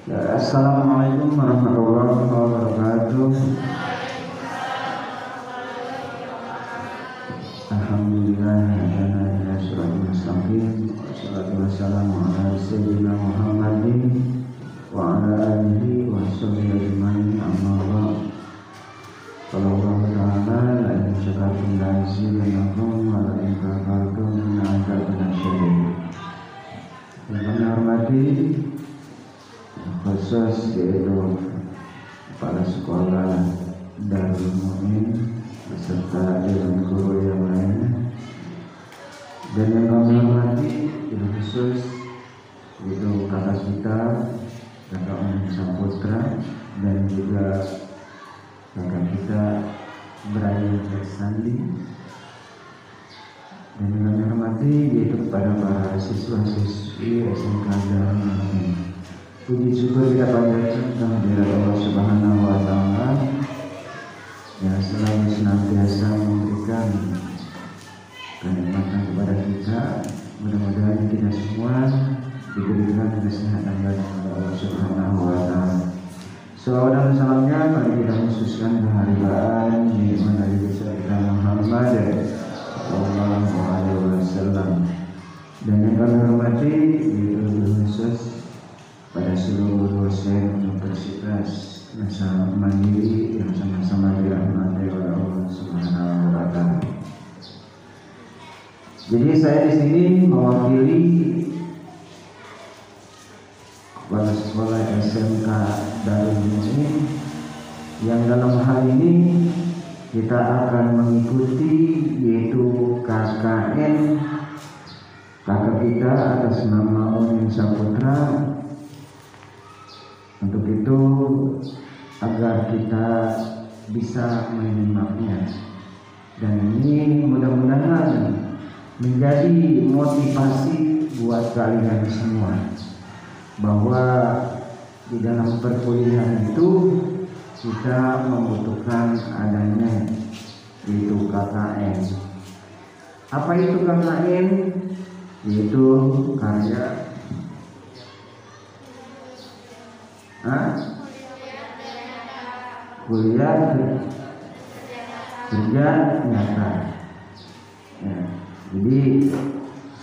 Ya, Assalamualaikum warahmatullahi wabarakatuh. Alhamdulillah, hadana ila siratal mustaqim. Wassalatu wassalamu ala sayyidina Muhammadin wa ala alihi wa sahbihi ajmain. Amma ba'd. Qala Allah ta'ala la in syakartum la azidannakum wa la in kafartum la adzabun syadid. Yang kami hormati khusus yaitu kepala sekolah Darul Mu'min beserta dewan guru yang lainnya, dan yang kami hormati khusus yaitu kakak kita, kakak Umum Saputra, dan juga kakak kita Brian Sandi, dan yang kami hormati yaitu kepada para siswa-siswi SMK Darul Mu'min. Puji syukur kita panjatkan kehadirat Allah Subhanahu wa Ta'ala yang selalu senantiasa memberikan kenikmatan kepada kita. Mudah-mudahan kita semua diberikan kesehatan dari Allah Subhanahu wa Ta'ala. Salawat dan salamnya mari kita khususkan keharibaan di mana besar kita Muhammad sallallahu alaihi wasallam. Dan yang kami hormati yaitu khusus pada seluruh dosen Universitas Nasional Mandiri yang sama-sama dirahmati oleh Allah Subhanahu wa Ta'ala. Jadi saya di sini mewakili kepala sekolah SMK Darul Mu'min yang dalam hal ini kita akan mengikuti yaitu KKN kakak kita atas nama Umum Saputra. Untuk itu agar kita bisa menyimaknya, dan ini mudah-mudahan menjadi motivasi buat kalian semua bahwa di dalam perkuliahan itu kita membutuhkan adanya yaitu KKN. Apa itu KKN? Yaitu karya kuliah kerja nyata. Ya, jadi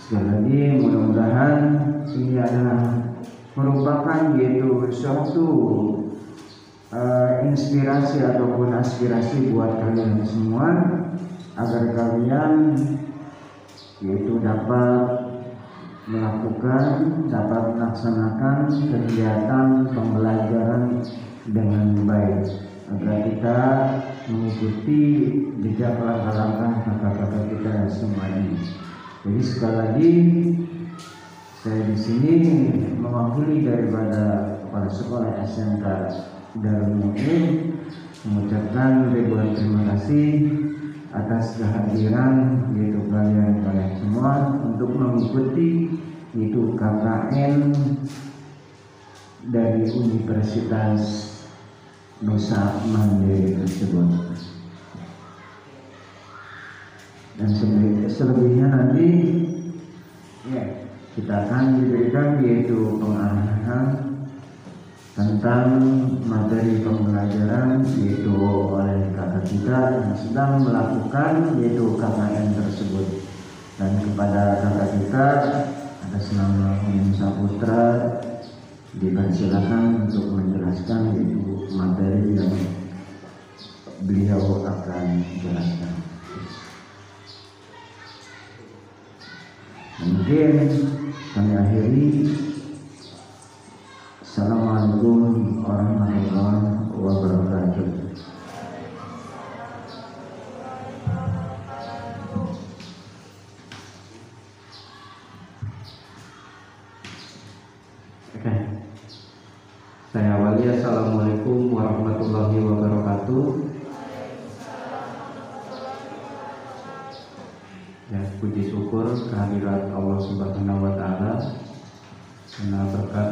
sekali lagi mudah-mudahan ini adalah merupakan yaitu suatu inspirasi ataupun aspirasi buat kalian semua agar kalian yaitu dapat melaksanakan kegiatan pembelajaran dengan baik, agar kita mengikuti jejak langkah-langkah kakak-kakak kita semua ini. Jadi sekali lagi saya di sini mewakili daripada kepala sekolah SMK Darul Mu'min mengucapkan ribuan terima kasih atas kehadiran yaitu kalian semua untuk mengikuti yaitu KKN dari Universitas Nusa Mandiri tersebut. Dan selebihnya nanti ya, kita akan diberikan yaitu pengarahan tentang materi pembelajaran yaitu oleh kakak kita yang sedang melakukan yaitu KKN tersebut. Dan kepada kakak kita atas nama Umum Saputra dipersilakan untuk menjelaskan yaitu materi yang beliau akan jelaskan. Mungkin kami akhiri. Assalamualaikum warahmatullahi wabarakatuh. Oke. Saya awali. Assalamualaikum warahmatullahi wabarakatuh. Ya, puji syukur kehadirat Allah Subhanahu wa Ta'ala karena berkat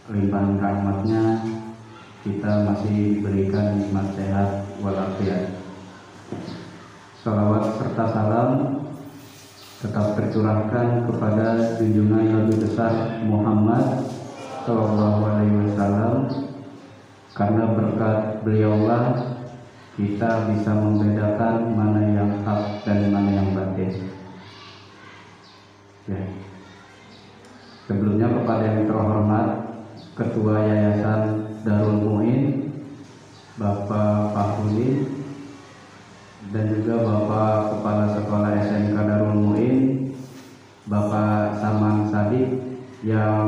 limpahan rahmatnya kita masih diberikan nikmat sehat walafiat. Salawat serta salam tetap tercurahkan kepada junjungan Nabi besar Muhammad Shallallahu Alaihi Wasallam, karena berkat beliaulah kita bisa membedakan mana yang hak dan mana yang batil. Ya. Sebelumnya kepada yang terhormat Ketua Yayasan Darul Mu'in, Bapak Fahudin, dan juga Bapak Kepala Sekolah SMK Darul Mu'in, Bapak Saman Sadik, yang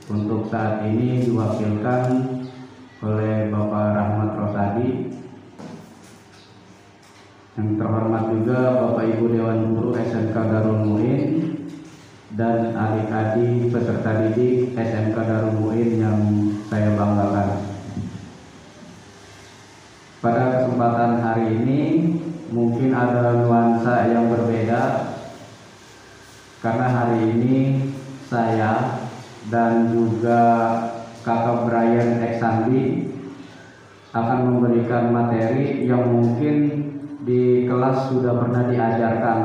untuk saat ini diwakilkan oleh Bapak Rahmat Rosadi. Yang terhormat juga Bapak Ibu Dewan Guru SMK Darul Mu'in dan adik-adik peserta didik SMK Darul Mu'in yang saya banggakan. Pada kesempatan hari ini mungkin ada nuansa yang berbeda, karena hari ini saya dan juga Kakak Brian Eksandi akan memberikan materi yang mungkin di kelas sudah pernah diajarkan,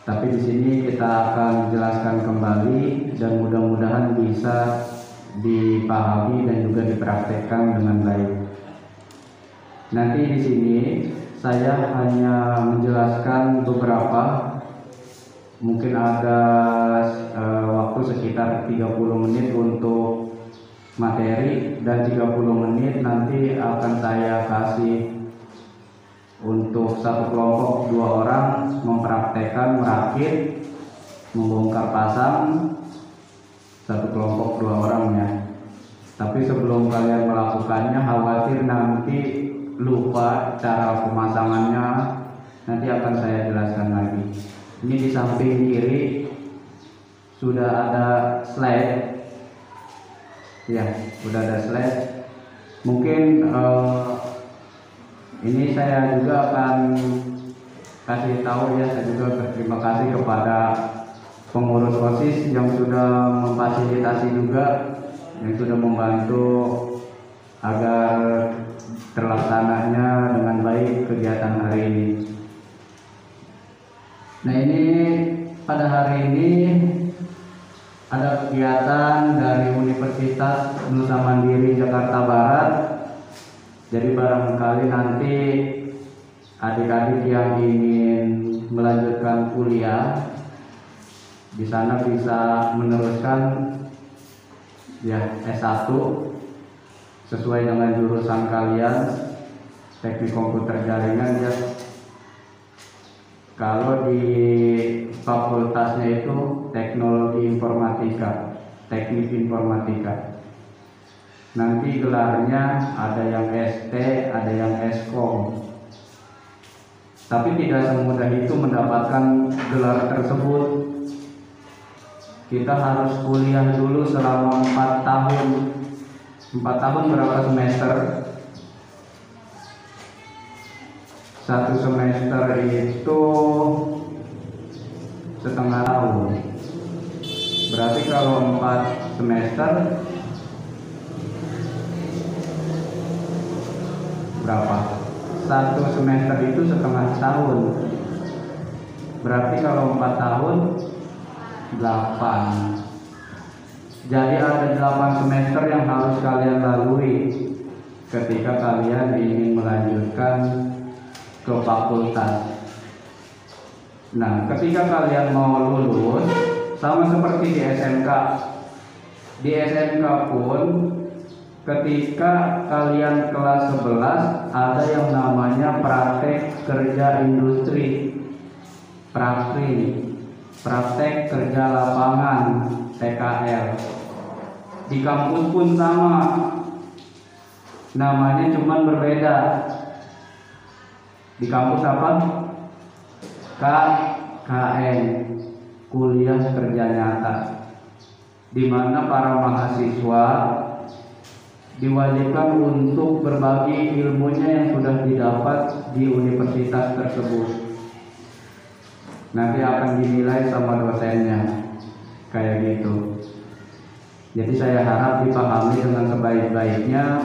tapi di sini kita akan jelaskan kembali dan mudah-mudahan bisa dipahami dan juga dipraktekkan dengan baik. Nanti di sini saya hanya menjelaskan beberapa, mungkin ada waktu sekitar 30 menit untuk materi dan 30 menit nanti akan saya kasih untuk satu kelompok 2 orang mempraktekkan merakit, membongkar pasang, satu kelompok 2 orangnya. Tapi sebelum kalian melakukannya, khawatir nanti lupa cara pemasangannya, nanti akan saya jelaskan lagi. Ini di samping kiri sudah ada slide, ya, sudah ada slide. Mungkin ini saya juga akan kasih tahu ya, saya juga berterima kasih kepada pengurus OSIS yang sudah memfasilitasi juga, yang sudah membantu agar terlaksananya dengan baik kegiatan hari ini. Nah, ini pada hari ini ada kegiatan dari Universitas Nusa Mandiri Jakarta Barat. Jadi barangkali nanti adik-adik yang ingin melanjutkan kuliah di sana bisa meneruskan ya S1 sesuai dengan jurusan kalian, teknik komputer jaringan ya. Kalau di fakultasnya itu teknologi informatika, teknik informatika. Nanti gelarnya ada yang ST, ada yang Eskom. Tapi tidak semudah itu mendapatkan gelar tersebut. Kita harus kuliah dulu selama 4 tahun. 4 tahun berapa semester? 1 semester itu setengah tahun. Berarti kalau 4 semester berapa? 1 semester itu setengah tahun. Berarti kalau 4 tahun 8. Jadi ada 8 semester yang harus kalian lalui ketika kalian ingin melanjutkan ke fakultas. Nah, ketika kalian mau lulus, sama seperti di SMK. Di SMK pun ketika kalian kelas 11 ada yang namanya praktek kerja industri, praktek kerja lapangan, PKL. Di kampus pun sama, namanya cuman berbeda. Di kampus apa? KKN, kuliah kerja nyata, di mana para mahasiswa diwajibkan untuk berbagi ilmunya yang sudah didapat di universitas tersebut. Nanti akan dinilai sama dosennya, kayak gitu. Jadi saya harap dipahami dengan sebaik-baiknya,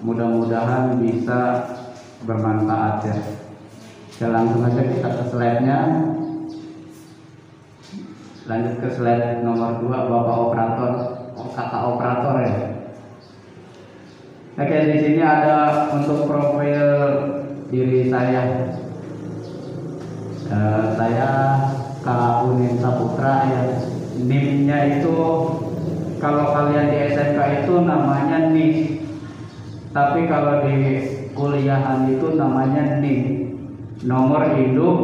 mudah-mudahan bisa bermanfaat ya. Langsung aja kita ke slide-nya. Lanjut ke slide nomor 2, Bapak Operator, Kakak Operator ya. Oke, di sini ada untuk profil diri saya. Saya Kak Unin Saputra ya. NIM-nya itu kalau kalian di SMK itu namanya NIS. Tapi kalau di kuliahan itu namanya NIM. Nomor induk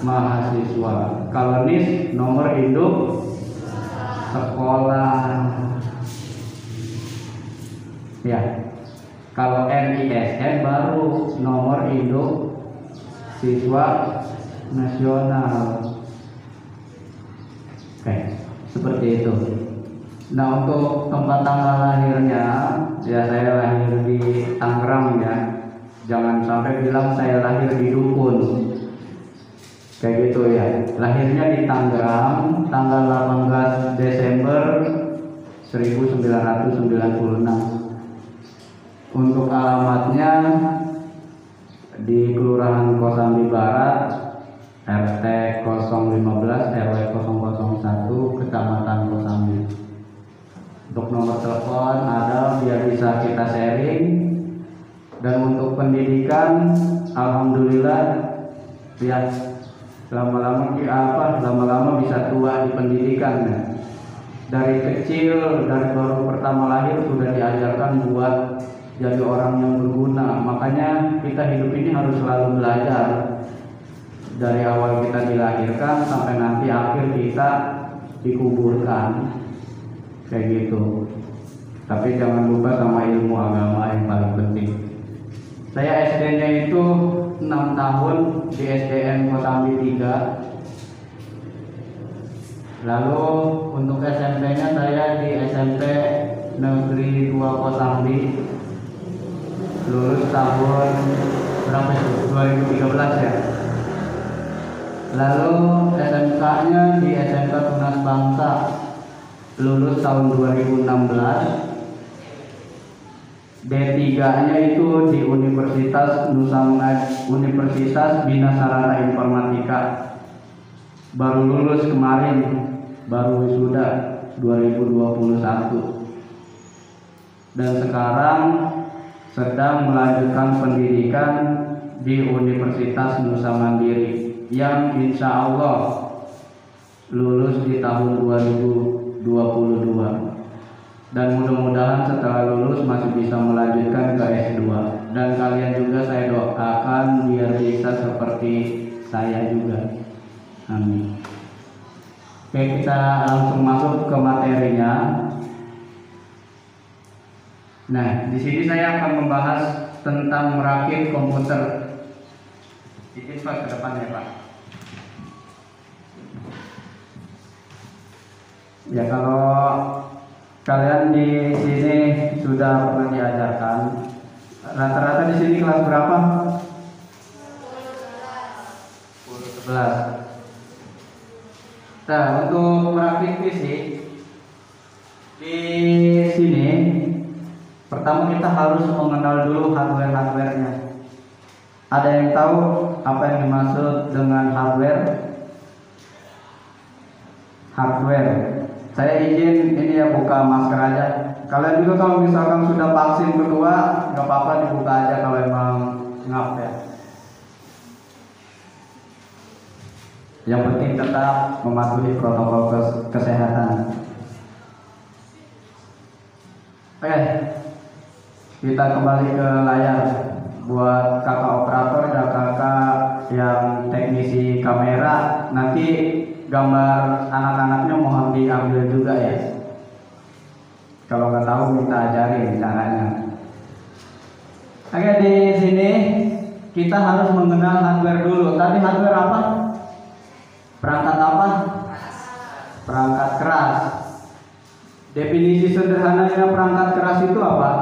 mahasiswa. Kalau NIS nomor induk sekolah. Ya. Kalau NISN baru nomor induk siswa nasional. Oke, seperti itu. Nah, untuk tempat tanggal lahirnya, ya saya lahir di Tangerang ya. Jangan sampai bilang saya lahir di dukun. Kayak gitu ya. Lahirnya di Tangerang, tanggal 18 Desember 1996. Untuk alamatnya di Kelurahan Kosambi Barat, RT 015 RW 001, Kecamatan Kosambi. Untuk nomor telepon ada biar bisa kita sharing. Dan untuk pendidikan, alhamdulillah ya lama-lama bisa tua di pendidikan ya. Dari kecil, dari baru pertama lahir sudah diajarkan buat jadi orang yang berguna. Makanya kita hidup ini harus selalu belajar. Dari awal kita dilahirkan sampai nanti akhir kita dikuburkan. Kayak gitu. Tapi jangan lupa sama ilmu agama yang paling penting. Saya SD-nya itu 6 tahun di SDN Kosambi 3. Lalu untuk SMP-nya saya di SMP Negeri 2 Kosambi. Lulus tahun berapa itu? 2013 ya. Lalu SMK-nya di SMK Tunas Bangsa. Lulus tahun 2016. D3-nya itu di Universitas Bina Sarana Informatika. Baru lulus kemarin, baru wisuda 2021. Dan sekarang sedang melanjutkan pendidikan di Universitas Nusa Mandiri yang insya Allah lulus di tahun 2022. Dan mudah-mudahan setelah lulus masih bisa melanjutkan ke S2. Dan kalian juga saya doakan biar bisa seperti saya juga. Amin. Oke, kita langsung masuk ke materinya. Nah, di sini saya akan membahas tentang merakit komputer. Sedikit Pak ke depan ya Pak. Ya, kalau kalian di sini sudah pernah diajarkan, rata-rata di sini kelas berapa? 11. Nah, untuk merakit PC di sini pertama kita harus mengenal dulu hardware-nya. Ada yang tahu apa yang dimaksud dengan hardware? Saya izin ini ya buka masker aja. Kalian juga kalau misalkan sudah vaksin kedua, nggak apa-apa dibuka aja kalau emang ngap ya. Yang penting tetap mematuhi protokol kesehatan. Oke, kita kembali ke layar. Buat kakak operator dan kakak yang teknisi kamera, nanti gambar anak-anaknya mohon diambil juga ya. Kalau nggak tahu minta ajarin caranya. Oke, di sini kita harus mengenal hardware dulu. Tadi hardware apa? Perangkat apa? Perangkat keras. Definisi sederhananya perangkat keras itu apa?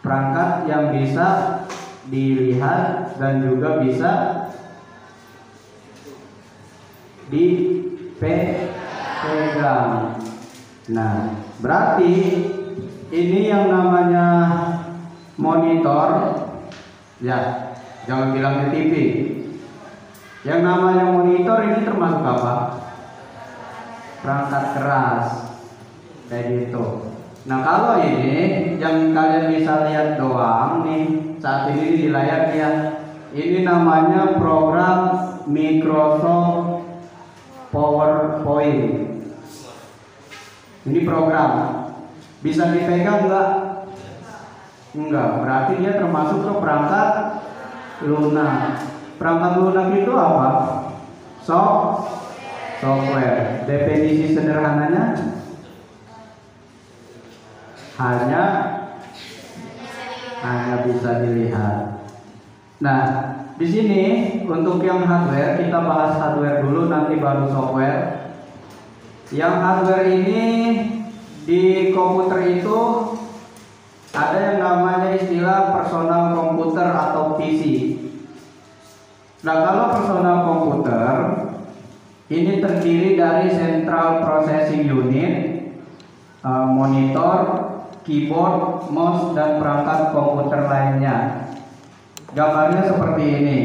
Perangkat yang bisa dilihat dan juga bisa dipegang. Nah, berarti ini yang namanya monitor, ya, jangan bilang di TV. Yang namanya monitor ini termasuk apa? Perangkat keras, kayak gitu. Nah kalau ini yang kalian bisa lihat doang nih saat ini di layar ya, ini namanya program Microsoft PowerPoint. Ini program bisa dipegang nggak? Enggak, berarti dia termasuk ke perangkat lunak. Perangkat lunak itu apa? Software. Definisi sederhananya hanya bisa dilihat. Nah, di sini untuk yang hardware kita bahas hardware dulu, nanti baru software. Yang hardware ini di komputer itu ada yang namanya istilah personal komputer atau PC. Nah, kalau personal komputer ini terdiri dari central processing unit, monitor, keyboard, mouse, dan perangkat komputer lainnya. Gambarnya seperti ini.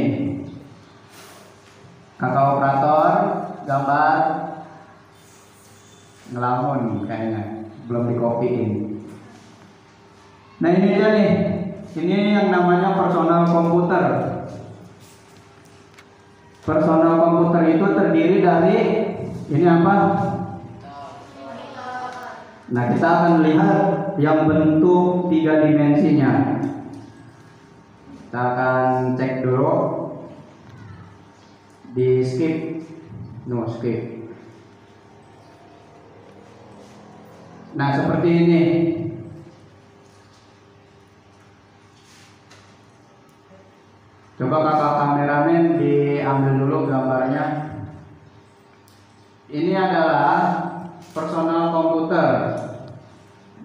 Kakak operator gambar ngelamun kayaknya, belum dikopiin. Nah ini dia nih, ini yang namanya personal komputer. Personal komputer itu terdiri dari ini apa? Nah kita akan lihat yang bentuk 3 dimensinya. Kita akan cek dulu di skip, skip. Nah seperti ini. Coba kakak kameramen diambil dulu gambarnya. Ini adalah personal komputer.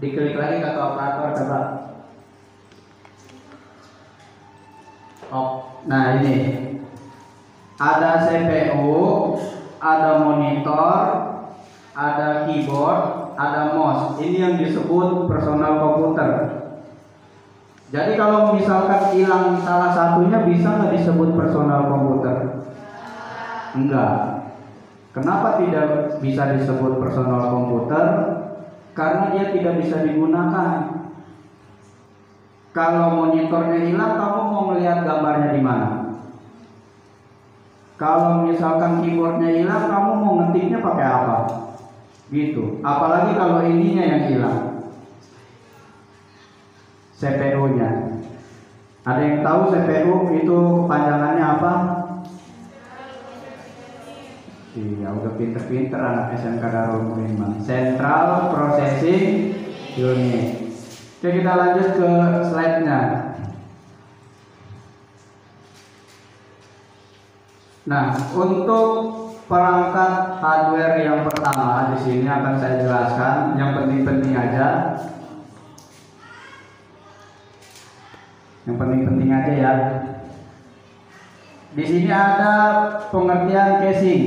Diklik lagi kakak operator coba. Nah ini ada CPU, ada monitor, ada keyboard, ada mouse. Ini yang disebut personal komputer. Jadi kalau misalkan hilang salah satunya, bisa nggak disebut personal komputer? Enggak. Kenapa tidak bisa disebut personal komputer? Karena dia tidak bisa digunakan. Kalau monitornya hilang, kamu mau melihat gambarnya di mana? Kalau misalkan keyboardnya hilang, kamu mau ngetiknya pakai apa? Gitu. Apalagi kalau ininya yang hilang, CPU-nya. Ada yang tahu CPU itu panjangannya apa? Iya, udah pinter-pinter anak SMK Darul Mu'min. Central Processing Unit. Oke, kita lanjut ke slide-nya. Nah, untuk perangkat hardware yang pertama di sini akan saya jelaskan yang penting-penting aja. Yang penting-penting aja ya. Di sini ada pengertian casing.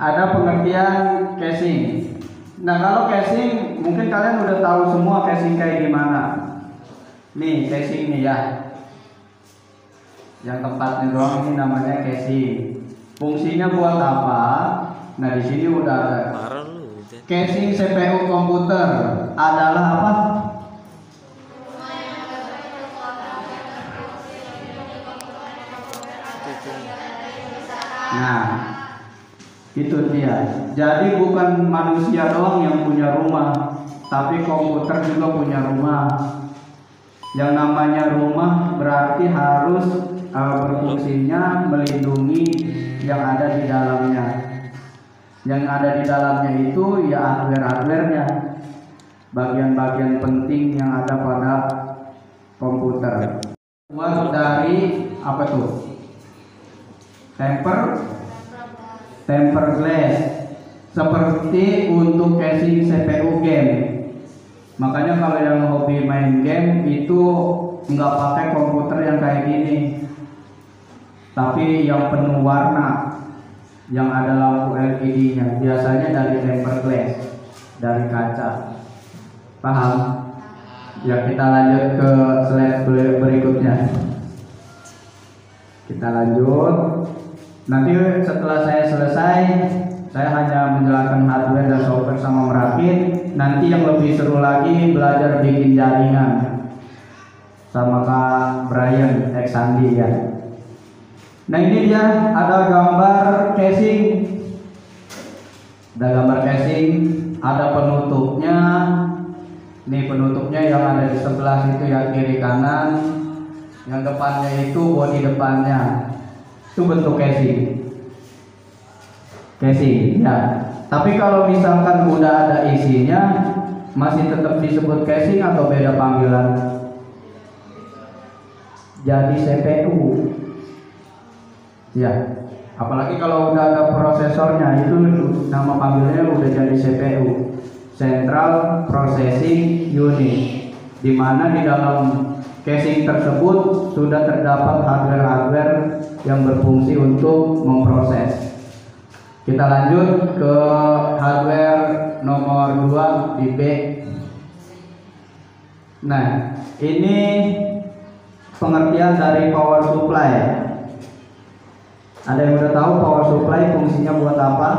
Ada pengertian casing. Nah, kalau casing mungkin kalian udah tahu semua casing kayak gimana. Nih, casing nih ya. Yang tempatnya doang ini namanya casing. Fungsinya buat apa? Nah, di sini udah ada. Casing CPU komputer adalah apa? Nah, itu dia. Jadi bukan manusia doang yang punya rumah, tapi komputer juga punya rumah. Yang namanya rumah berarti harus berfungsinya melindungi yang ada di dalamnya. Yang ada di dalamnya itu ya hardware-hardware-nya, bagian-bagian penting yang ada pada komputer. Buat dari apa tuh? Tempered glass, seperti untuk casing CPU game. Makanya kalau yang hobi main game itu nggak pakai komputer yang kayak gini, tapi yang penuh warna, yang ada lampu LED-nya. Biasanya dari tempered glass, dari kaca. Paham? Ya, kita lanjut ke slide berikutnya. Kita lanjut. Nanti setelah saya selesai, saya hanya menjelaskan hardware dan software sama merakit. Nanti yang lebih seru lagi belajar bikin jaringan sama Kak Brian X Sandi ya. Nah ini dia ada gambar casing, ada penutupnya. Ini penutupnya yang ada di sebelah situ ya, kiri kanan. Yang depannya itu bodi depannya, itu bentuk casing ya. Tapi kalau misalkan udah ada isinya, masih tetap disebut casing atau beda panggilan? Jadi CPU ya. Apalagi kalau udah ada prosesornya, itu nama panggilannya udah jadi CPU, Central Processing Unit, di mana di dalam casing tersebut sudah terdapat hardware-hardware yang berfungsi untuk memproses. Kita lanjut ke hardware nomor 2 di B. Nah, ini pengertian dari power supply. Ada yang udah tahu power supply fungsinya buat apa?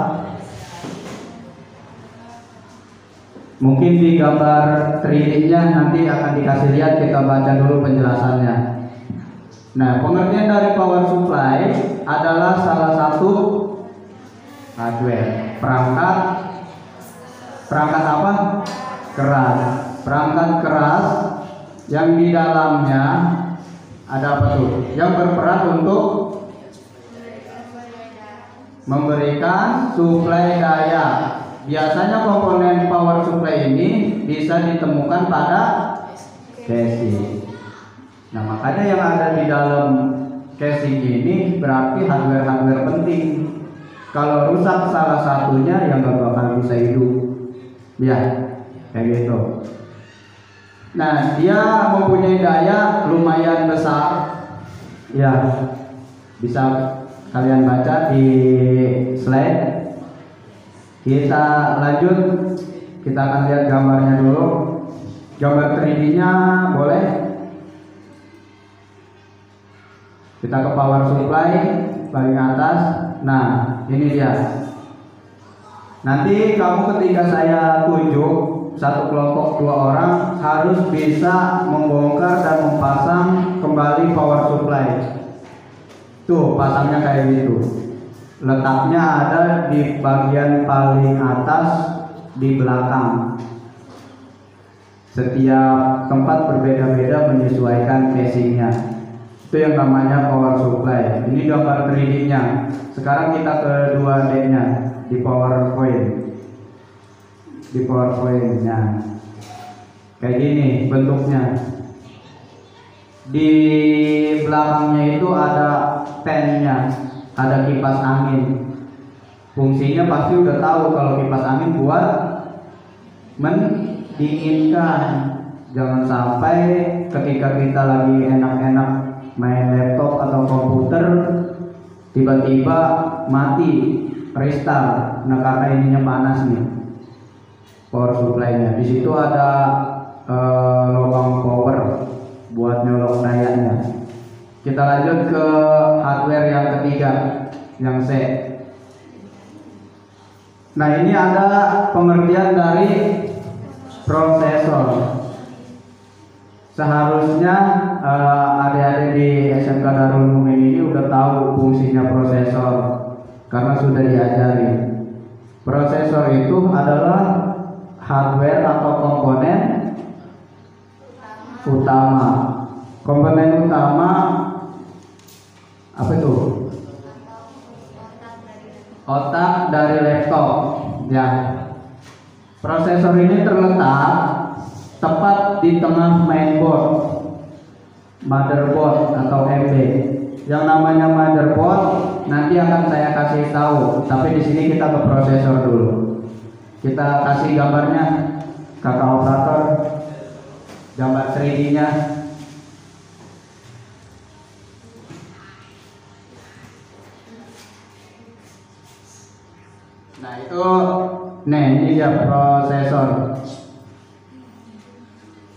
Mungkin di gambar 3D-nya nanti akan dikasih lihat, kita baca dulu penjelasannya. Nah, pengertian dari power supply adalah salah satu hardware, perangkat apa? Keras. Perangkat keras yang di dalamnya ada apa tuh? Yang berperan untuk memberikan suplai daya. Biasanya komponen power supply ini bisa ditemukan pada casing. Nah, makanya yang ada di dalam casing ini berarti hardware penting. Kalau rusak salah satunya, yang gak bakal bisa hidup. Ya, kayak gitu. Nah, dia mempunyai daya lumayan besar. Ya, bisa kalian baca di slide. Kita lanjut, kita akan lihat gambarnya dulu. Gambar 3D-nya boleh. Kita ke power supply paling atas. Nah, ini dia. Nanti kamu ketika saya tunjuk satu kelompok 2 orang harus bisa membongkar dan memasang kembali power supply. Tuh, pasangnya kayak gitu. Letaknya ada di bagian paling atas di belakang. Setiap tempat berbeda-beda menyesuaikan casingnya. Itu yang namanya power supply. Ini gambar 3D-nya. Sekarang kita ke 2D-nya di PowerPoint. Di PowerPoint-nya kayak gini bentuknya. Di belakangnya itu ada fan-nya, ada kipas angin. Fungsinya pasti udah tahu kalau kipas angin buat mendinginkan. Jangan sampai ketika kita lagi enak-enak main laptop atau komputer tiba-tiba mati, restart. Nah, karena ininya panas nih power supply-nya. Di situ ada lubang power buat nyolok dayanya. Kita lanjut ke hardware yang ketiga, yang C. Nah, ini ada pengertian dari prosesor. Seharusnya adik-adik di SMK Darul Mumin ini udah tahu fungsinya prosesor karena sudah diajari. Prosesor itu adalah hardware atau komponen utama. Komponen utama apa itu? Otak dari laptop. Ya. Prosesor ini terletak tepat di tengah mainboard, motherboard atau MB. Yang namanya motherboard nanti akan saya kasih tahu, tapi di sini kita ke prosesor dulu. Kita kasih gambarnya, kakak operator, gambar 3D-nya. Nah itu, ini dia prosesor.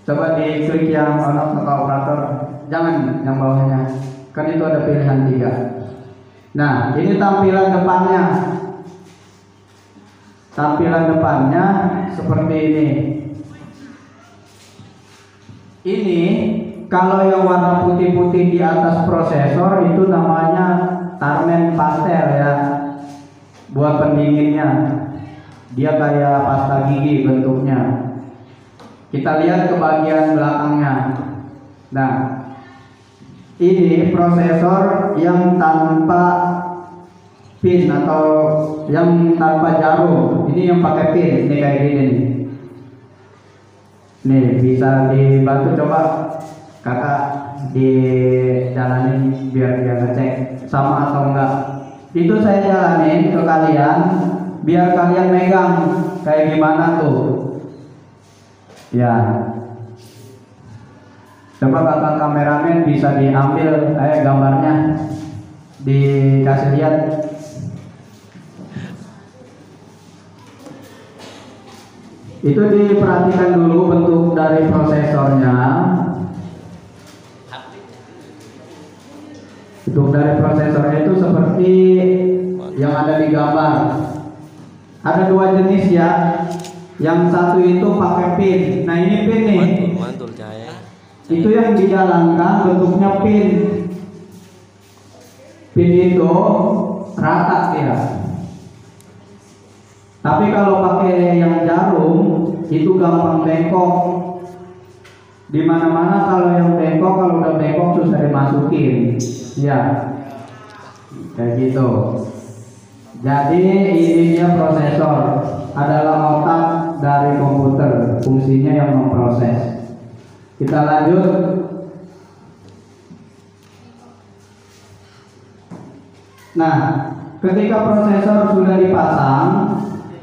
Coba diklik yang on off kakak operator, jangan yang bawahnya. Kan itu ada pilihan 3. Nah, ini tampilan depannya. Tampilan depannya seperti ini. Ini kalau yang warna putih-putih di atas prosesor itu namanya Tarmen Pastel ya. Buat pendinginnya. Dia kayak pasta gigi bentuknya. Kita lihat ke bagian belakangnya. Nah, ini prosesor yang tanpa pin atau yang tanpa jarum. Ini yang pakai pin. Ini kayak gini nih. Nih bisa dibantu coba kakak dijalanin biar dia ngecek sama atau enggak. Itu saya jalanin ke kalian biar kalian megang kayak gimana tuh. Ya. Coba kakak kameramen bisa diambil gambarnya, dikasih lihat. Itu diperhatikan dulu bentuk dari prosesornya. Bentuk dari prosesornya itu seperti yang ada di gambar. Ada 2 jenis ya. Yang satu itu pakai pin. Nah ini pin nih. Mantul cahaya. Itu yang dijalankan bentuknya pin. Pin itu rata ya. Tapi kalau pakai yang jarum itu gampang bengkok. Di mana-mana kalau yang bengkok, kalau udah bengkok susah dimasukin. Ya, kayak gitu. Jadi ini dia prosesor adalah otak dari komputer, fungsinya yang memproses. Kita lanjut. Nah, ketika prosesor sudah dipasang,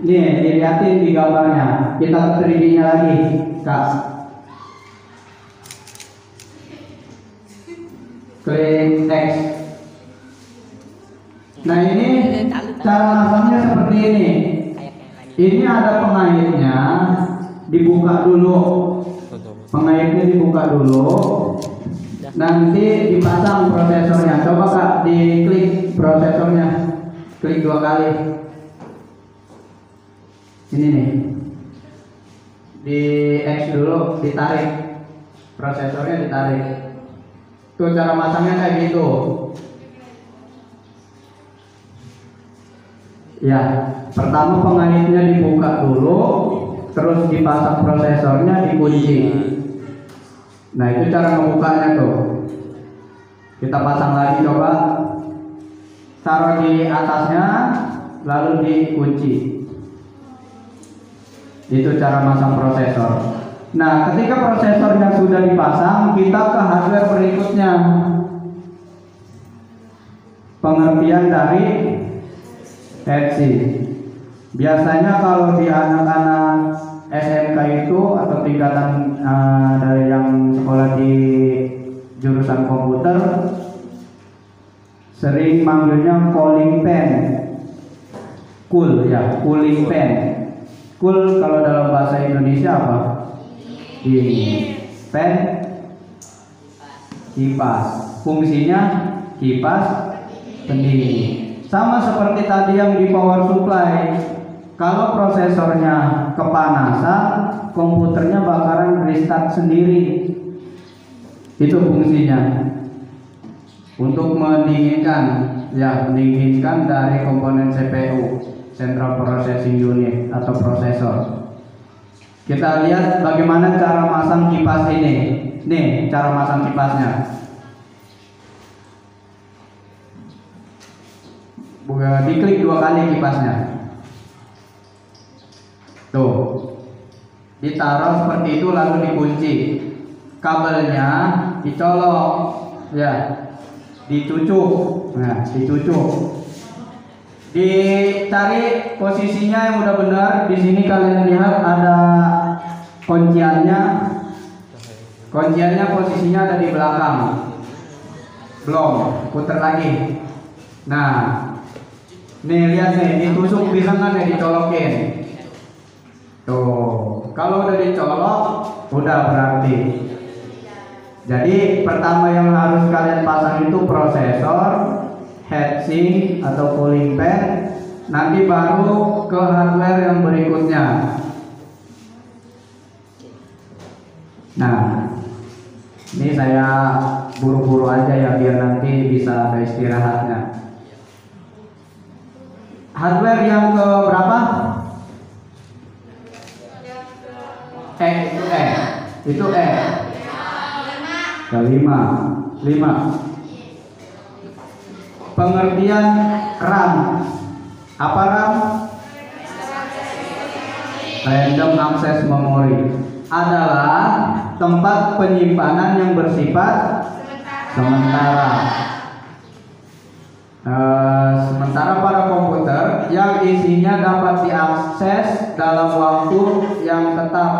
nih dilihatin di gambarnya. Kita ke 3D-nya lagi, Kak. Klik text. Nah ini cara masangnya seperti ini. Ini ada pengaitnya, dibuka dulu. Pengaitnya dibuka dulu. Nanti dipasang prosesornya. Coba Kak, diklik prosesornya. Klik 2 kali. Ini nih. Di X dulu, ditarik. Prosesornya ditarik. Tuh cara masangnya kayak gitu. Ya, pertama pengaitnya dibuka dulu, terus dipasang prosesornya, dikunci. Nah itu cara membukanya tuh. Kita pasang lagi coba. Taruh di atasnya, lalu dikunci. Itu cara masang prosesor. Nah, ketika prosesornya sudah dipasang, kita ke hardware berikutnya. Pengertian dari FC. Biasanya kalau di anak-anak SMK itu atau tingkatan dari yang sekolah di jurusan komputer sering manggilnya cooling pen. Cool ya, cooling pen. Cool kalau dalam bahasa Indonesia apa? Ini pen kipas, fungsinya kipas pendingin. Sama seperti tadi yang di power supply. Kalau prosesornya kepanasan, komputernya bakaran restart sendiri. Itu fungsinya. Untuk mendinginkan, ya mendinginkan dari komponen CPU, Central Processing Unit atau prosesor. Kita lihat bagaimana cara masang kipas ini. Nih, cara masang kipasnya. Diklik 2 kali kipasnya. Tuh. Ditaruh seperti itu lalu dikunci. Kabelnya dicolok, ya. Dicucuk. Nah, dicucuk. Dicari posisinya yang udah benar. Di sini kalian lihat ada kunciannya. Kunciannya posisinya ada di belakang. Belum, putar lagi. Nah, nih lihat nih, ditusuk bisa nggak nih dicolokin? Tuh, kalau udah dicolok, udah berarti. Jadi pertama yang harus kalian pasang itu prosesor, heatsink atau cooling fan, nanti baru ke hardware yang berikutnya. Nah, ini saya buru-buru aja ya biar nanti bisa ada istirahatnya. Hardware yang ke berapa? Itu kelima. 5. Pengertian RAM. Apa RAM? Random Access Memory adalah tempat penyimpanan yang bersifat sementara. Sementara pada komputer yang isinya dapat diakses dalam waktu yang tetap,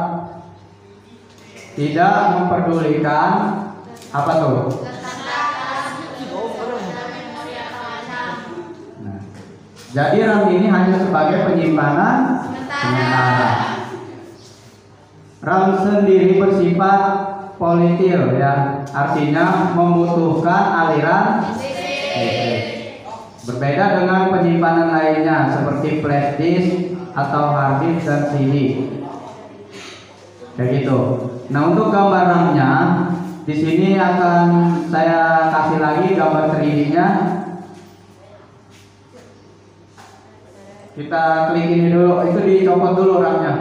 tidak memperdulikan apa tuh? Nah, jadi RAM ini hanya sebagai penyimpanan sementara. RAM sendiri bersifat volatil ya, artinya membutuhkan aliran listrik. Berbeda dengan penyimpanan lainnya seperti flash disk atau hard disk dan CD. Kayak gitu. Nah, untuk gambar RAM-nya di sini akan saya kasih lagi gambar 3D-nya. Kita klik ini dulu, itu dicopot dulu RAM-nya.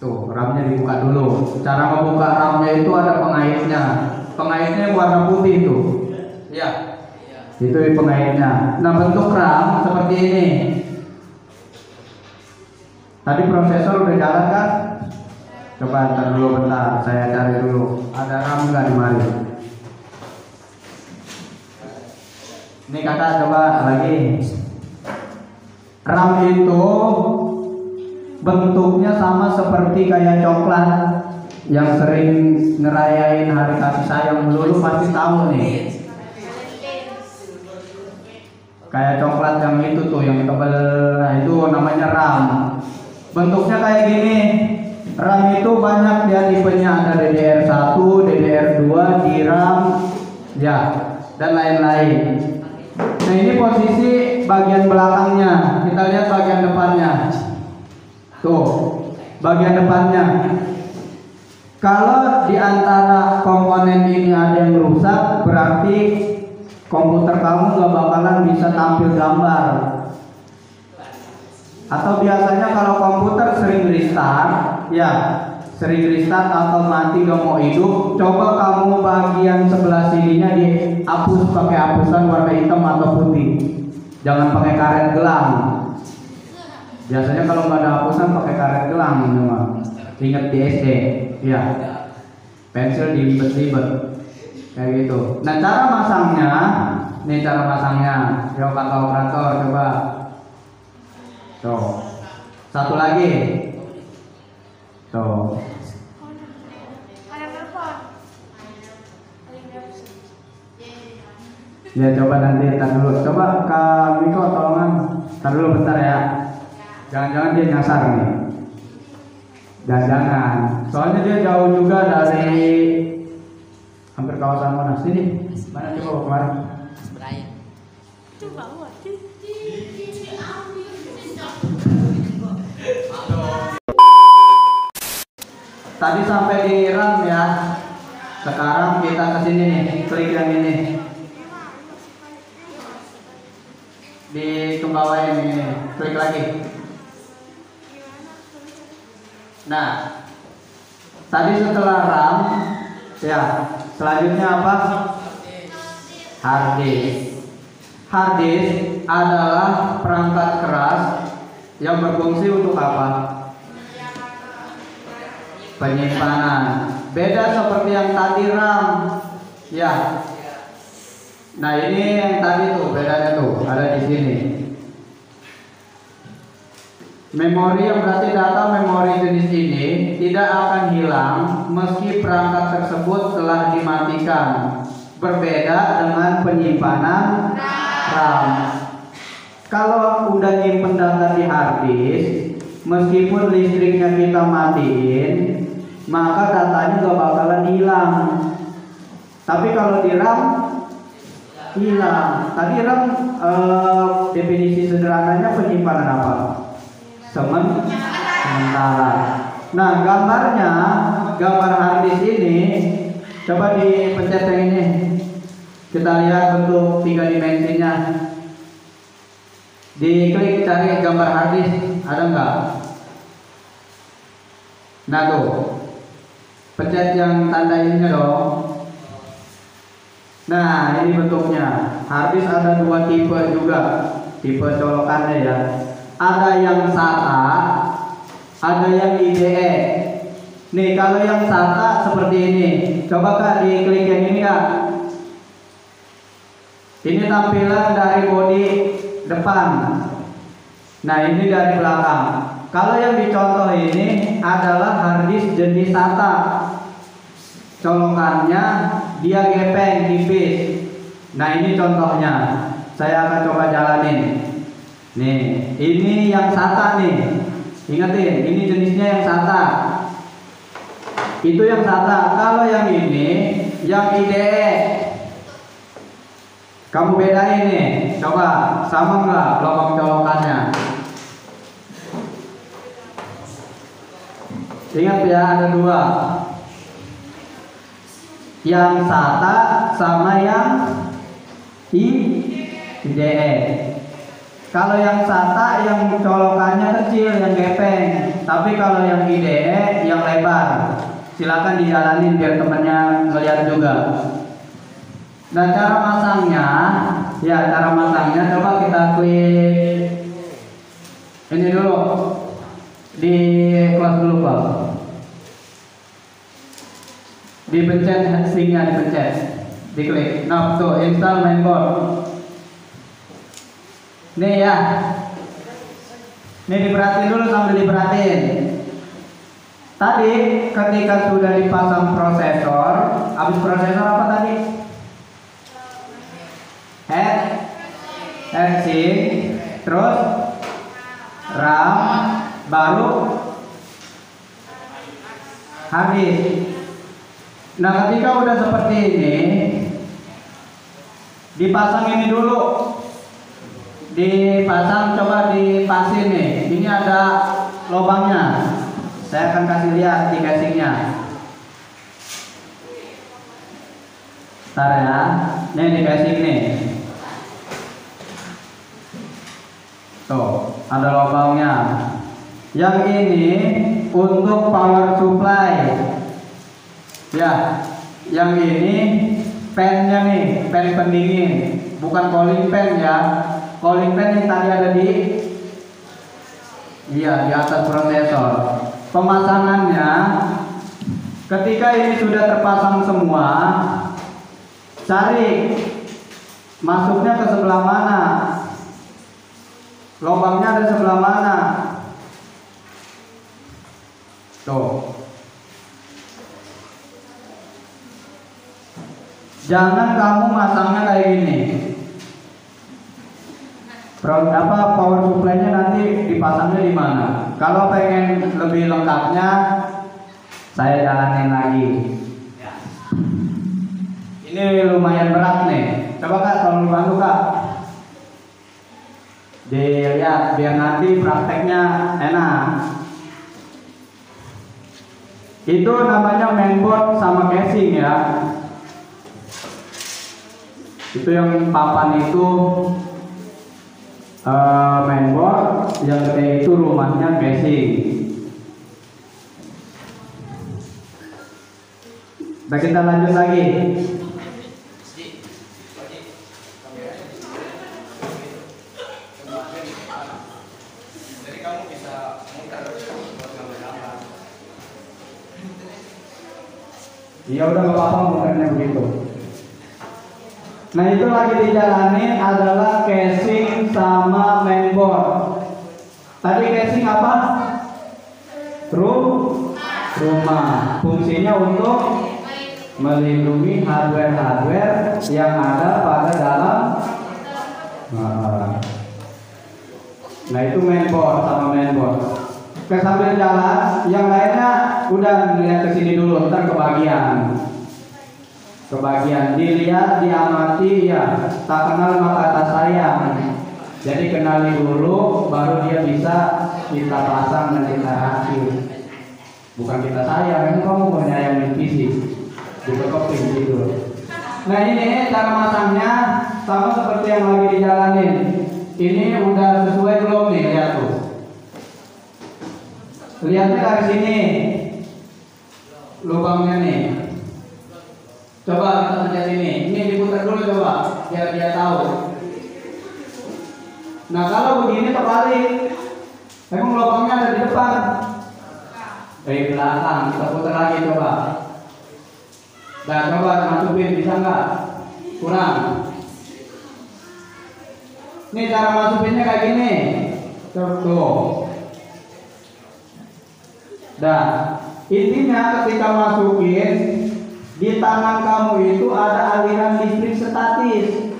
Tuh, RAM-nya dibuka dulu. Cara membuka RAM-nya itu ada pengaitnya. Pengaitnya warna putih tuh. Ya, itu pengaitnya. Nah, bentuk RAM seperti ini. Tadi prosesor udah jalan kan? Coba ntar dulu bentar, saya cari dulu. Ada RAM nggak di mari? Ini kakak coba lagi. RAM itu bentuknya sama seperti kayak coklat. Yang sering ngerayain hari kasih sayang dulu pasti tahu nih. Kayak coklat yang itu tuh, yang tebal, nah itu namanya RAM. Bentuknya kayak gini. RAM itu banyak ya tipenya, ada DDR1, DDR2, DRAM, ya, dan lain-lain. Nah, ini posisi bagian belakangnya. Kita lihat bagian depannya. Tuh, bagian depannya. Kalau di antara komponen ini ada yang rusak, berarti komputer kamu gak bakalan bisa tampil gambar. Atau biasanya kalau komputer sering restart, ya sering restart atau mati gak mau hidup, coba kamu bagian sebelah sininya dihapus pakai hapusan warna hitam atau putih. Jangan pakai karet gelang. Biasanya kalau nggak ada hapusan pakai karet gelang semua. Ingat di SD, ya. Pensil dilibet-libet. Kayak gitu. Nah, cara masangnya, ini cara masangnya. Yo kata operator, coba. Tuh. Satu lagi. Tuh. Ya coba nanti tar dulu. Coba Kak Miko tolongan. Tar dulu bentar ya. Jangan-jangan dia nyasar nih. Jangan-jangan. Soalnya dia jauh juga dari hampir kawasan mana sini? Mana coba kemarin? Tadi sampai di RAM ya. Sekarang kita ke sini nih, klik yang ini. Di kebawah ini, klik lagi. Nah, tadi setelah RAM, ya, selanjutnya apa? Hard disk. Hard disk adalah perangkat keras yang berfungsi untuk apa? Penyimpanan. Beda seperti yang tadi RAM, ya. Nah, ini yang tadi tuh bedanya tuh ada di sini. Memori yang berarti data memori jenis ini tidak akan hilang meski perangkat tersebut telah dimatikan. Berbeda dengan penyimpanan RAM. Kalau udah nyimpen data di hard disk, meskipun listriknya kita matiin, maka datanya gak bakalan hilang. Tapi kalau di RAM hilang. Tadi RAM definisi sederhananya penyimpanan apa? Sementara. Nah, gambarnya, gambar harddisk ini coba dipencet yang ini. Kita lihat bentuk 3 dimensinya. Diklik cari gambar harddisk, ada nggak? Nah tuh, pencet yang tanda ininya dong. Nah, ini bentuknya. Harddisk ada 2 tipe juga, tipe colokannya ya. Ada yang SATA, ada yang IDE. Nih, kalau yang SATA seperti ini. Coba Kak diklik yang ini Kak. Ini tampilan dari bodi depan. Nah, ini dari belakang. Kalau yang dicontoh ini adalah harddisk jenis SATA. Colokannya dia gepeng tipis. Nah, ini contohnya. Saya akan coba jalanin. Nih, ini yang SATA nih. Ingatin, ini jenisnya yang SATA. Itu yang SATA. Kalau yang ini, yang IDE. Kamu bedain nih. Coba, sama nggak lubang colokannya? Ingat ya, ada 2. Yang SATA sama yang IDE. Kalau yang SATA yang colokannya kecil, yang gepeng. Tapi kalau yang IDE yang lebar. Silakan dijalanin biar temennya ngeliat juga. Nah, cara masangnya, ya cara masangnya coba kita klik ini dulu. Di close dulu Pak. Dipencet headsinknya, dipencet, diklik. Nah, tuh install mainboard. Nih ya. Nih diperhatiin dulu, sambil diperhatiin. Tadi ketika sudah dipasang prosesor, habis prosesor apa tadi? Heatsink, terus RAM, baru harddisk. Nah, ketika udah seperti ini, dipasang ini dulu. Dipasang, coba dipasin nih. Ini ada lubangnya. Saya akan kasih lihat di casingnya. Ntar ya. Nih di casing nih. Tuh, ada lubangnya. Yang ini untuk power supply. Ya, yang ini fan-nya nih, fan pendingin, bukan cooling fan ya. Cooling fan yang tadi ada di atas prosesor. Pemasangannya, ketika ini sudah terpasang semua, cari masuknya ke sebelah mana, lubangnya ada sebelah mana. Tuh. Jangan kamu masangnya kayak gini. Power supply-nya nanti dipasangnya di mana? Kalau pengen lebih lengkapnya, saya jalanin lagi. Ini lumayan berat nih. Coba Kak, tolong bantu Kak. Dilihat biar nanti prakteknya enak. Itu namanya mainboard sama casing ya. Itu yang papan itu mainboard, yang gede itu rumahnya casing. Nah, kita lanjut lagi. Ya udah, nggak apa-apa bukannya begitu. Nah, itu lagi dijalanin adalah casing sama mainboard. Tadi casing apa? Rumah. Fungsinya untuk melindungi hardware yang ada pada dalam. Nah, itu mainboard sama mainboard. ke sambil jalan, yang lainnya udah lihat ke sini dulu, ntar kebagian dilihat, diamati, ya tak kenal maka tak sayang. Jadi kenali dulu, baru dia bisa kita pasang dan kita rakit. Bukan kita sayang, kamu mau nyayangin fisik, dikekepin gitu. Nah ini cara masangnya sama seperti yang lagi dijalanin. Ini udah sesuai belum nih, lihat tuh. Lihatnya dari sini, lubangnya nih. Coba kita lihat ini diputar dulu coba, biar dia tahu. Nah kalau begini terbalik, emang lubangnya ada di depan, dari belakang. Kita putar lagi coba. Dan coba masukin, bisa nggak? Kurang. Ini cara masukinnya kayak gini. Tuh. Dan intinya ketika masukin, di tangan kamu itu ada aliran listrik statis.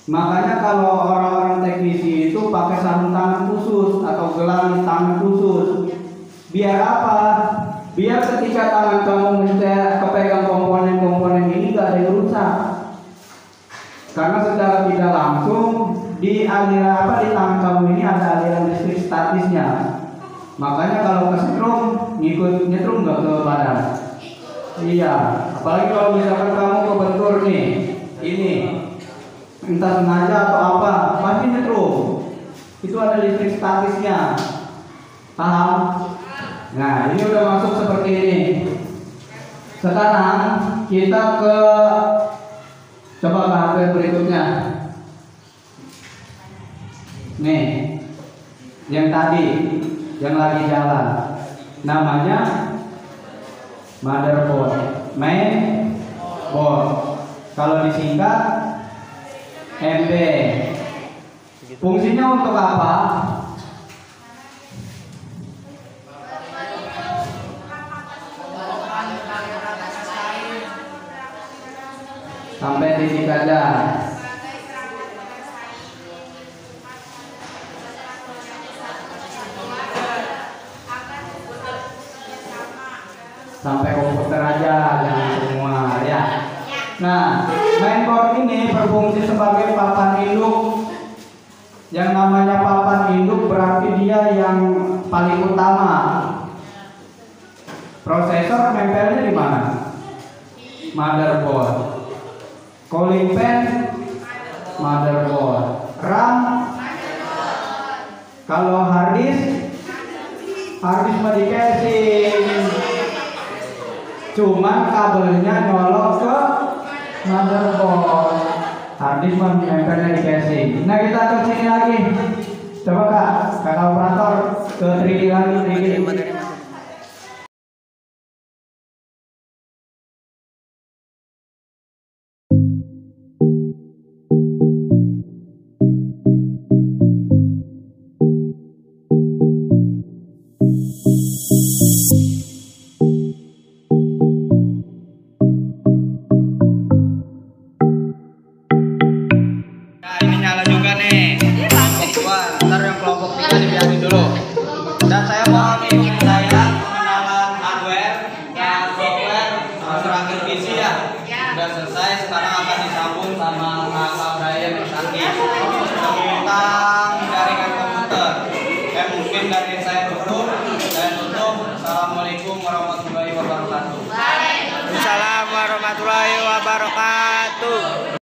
Makanya kalau orang-orang teknisi itu pakai sarung tangan khusus atau gelang tangan khusus. Biar apa? Biar ketika tangan kamu kepegang komponen-komponen ini gak ada yang rusak. Karena secara tidak langsung di aliran di tangan kamu ini ada aliran listrik statisnya. Makanya kalau kesetrum ngikut nyetrum nggak ke badan. Iya, apalagi kalau misalkan kamu kebentur nih, ini entah sengaja atau apa, pasti nyetrum. Itu ada listrik statisnya. Paham? Nah, ini udah masuk seperti ini. Sekarang kita coba ke HP berikutnya. Nih, yang tadi, yang lagi jalan, namanya motherboard, mainboard. Kalau disingkat MB. Fungsinya untuk apa? Sampai titik aja. Sampai komputer aja, jangan semua ya. Nah, mainboard ini berfungsi sebagai papan induk. Yang namanya papan induk berarti dia yang paling utama. Prosesor nempelnya di mana? Motherboard. Cooling fan, motherboard. RAM, kalau hard disk mah di casing. Cuman kabelnya nyolok ke motherboard. Hard disk mah nempelnya di casing. Nah kita ke sini lagi. Coba kakak operator ke 3D lagi, 3D. Kelompok 3 dibiarin dulu. Dan saya mau pengenalan hardware dan software serangkir PC ya. Sudah selesai, sekarang akan disambung sama Kakak Brian Saki tentang jaringan komputer. Mungkin dari saya tutup. Assalamualaikum warahmatullahi wabarakatuh. Waalaikumsalam warahmatullahi wabarakatuh.